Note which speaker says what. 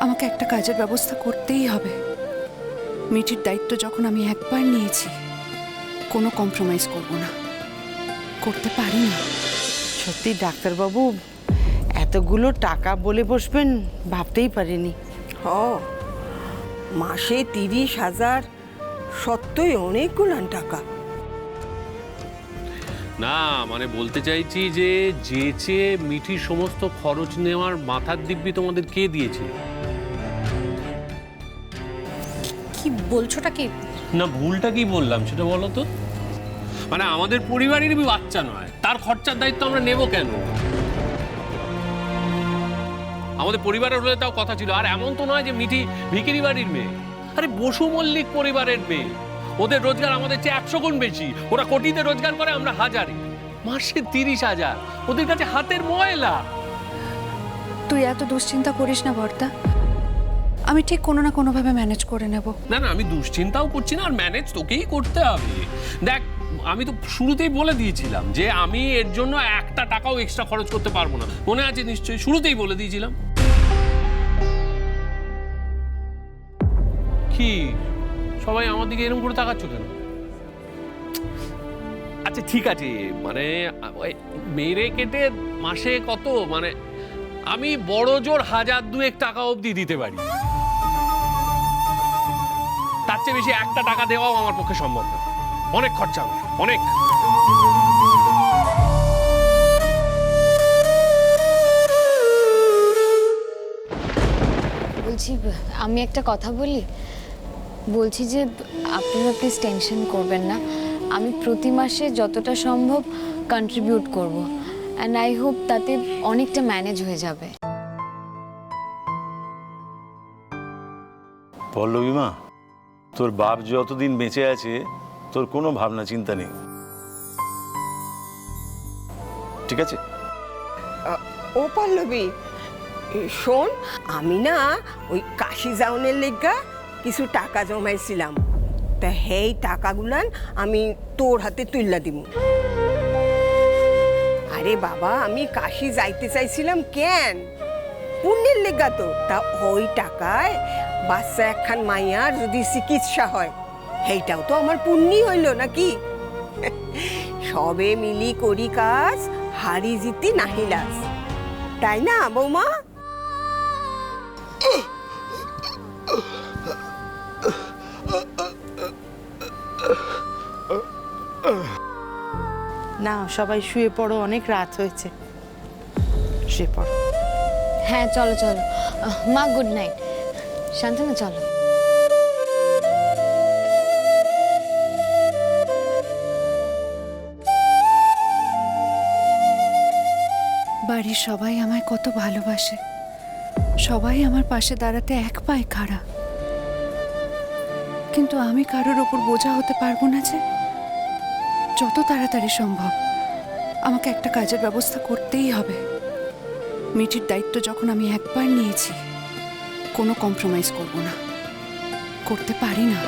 Speaker 1: আমাকে একটা কাজের ব্যবস্থা করতেই হবে। মিঠির দায়িত্ব যখন আমি একবার নিয়েছি, কোনো কম্প্রোমাইজ করব না, করতে পারি না।
Speaker 2: সত্যি ডাক্তারবাবু, এতগুলো টাকা বলে বসবেন ভাবতেই পারিনি।
Speaker 3: মাসে 30,000 সত্যই অনেকগুলান টাকা।
Speaker 4: না মানে বলতে চাইছি যে যেচে মিঠির সমস্ত খরচ নেওয়ার মাথার দিব্যি তোমাদের কে দিয়েছে?
Speaker 5: কি বলছোটা কি?
Speaker 4: না ভুলটা কি বললাম সেটা বলো তো। মানে আমাদের পরিবারেরই বাচ্চা নয়, তার খরচার দায়িত্ব আমরা নেব কেন? আমাদের পরিবারের হলে তাও কথা ছিল। আর এমন তো নয় যে মিঠি ভিখিরি বাড়ির মেয়ে, আরে বসু মল্লিক পরিবারের মেয়ে। ওদের রোজগার আমাদের চেয়ে 100 গুণ বেশি। ওরা কোটিতে রোজগার করে, আমরা হাজারে। মাসে 30,000 ওদের কাছে হাতের ময়লা।
Speaker 1: তুই এত দুশ্চিন্তা করিস না বর্দা, আমি ঠিক কোনো না কোনোভাবে ম্যানেজ করে নেব।
Speaker 4: না না, আমি দুশ্চিন্তাও করছি না, আর ম্যানেজ তোকেই করতে হবে। দেখ, আমি তো শুরুতেই বলে দিয়েছিলাম যে আমি এর জন্য একটা টাকাও এক্সট্রা খরচ করতে পারবো না। মনে আছে নিশ্চয়ই, শুরুতেই বলে দিয়েছিলাম। কি সবাই আমার দিকে এরকম করে তাকাচ্ছ কেন? আচ্ছা ঠিক আছে, মানে মেরে কেটে মাসে কত, মানে আমি বড় জোর 1,000-2,000 টাকা অবধি দিতে পারি। তার চেয়ে বেশি একটা টাকা দেওয়াও আমার পক্ষে সম্ভব না। অনেক খরচা আমার, অনেক।
Speaker 5: বলছি, আমি একটা কথা বলি। বলছি যে আপনারা প্লিজ টেনশন করবেন না। আমি প্রতি মাসে যতটা সম্ভব কন্ট্রিবিউট করব, অ্যান্ড আই হোপ তাতে অনেকটা ম্যানেজ হয়ে যাবে।
Speaker 6: পল্লবী মা, তোর বাপ যতদিন বেঁচে আছে তোর কোনো ভাবনা চিন্তা নেই, ঠিক আছে?
Speaker 3: ও পল্লবী, শোন, আমি না ওই কাশি যাওনের লেগা কিছু টাকা জমাইছিলাম, তা হেই টাকাগুলান আমি তোর হাতে তুইলা দিব। আরে বাবা, আমি কাশি যাইতে চাইছিলাম কেন, পুণ্যের লেগা তো। তা ওই টাকায় বাচ্চা একখান মাইয়ার যদি চিকিৎসা হয়, সেইটাও তো আমার পুণ্যই হইল নাকি? সবে মিলি করি কাজ, হারি জিতি নাহিলাস, তাই না বৌমা?
Speaker 2: না, সবাই শুয়ে পড়ো, অনেক রাত হয়েছে, শুয়ে পড়ো।
Speaker 5: হ্যাঁ চলো চলো মা, গুড নাইট। শান্তনু চলো।
Speaker 1: বাড়ির সবাই আমায় কত ভালোবাসে, সবাই আমার পাশে দাঁড়াতে এক পায়ে খাড়া, কিন্তু আমি কারোর ওপর বোঝা হতে পারবো না যে। যত তাড়াতাড়ি সম্ভব আমাকে একটা কাজের ব্যবস্থা করতেই হবে। মিঠির দায়িত্ব যখন আমি একবার নিয়েছি, কোনো কম্প্রোমাইজ করব না, করতে পারি না।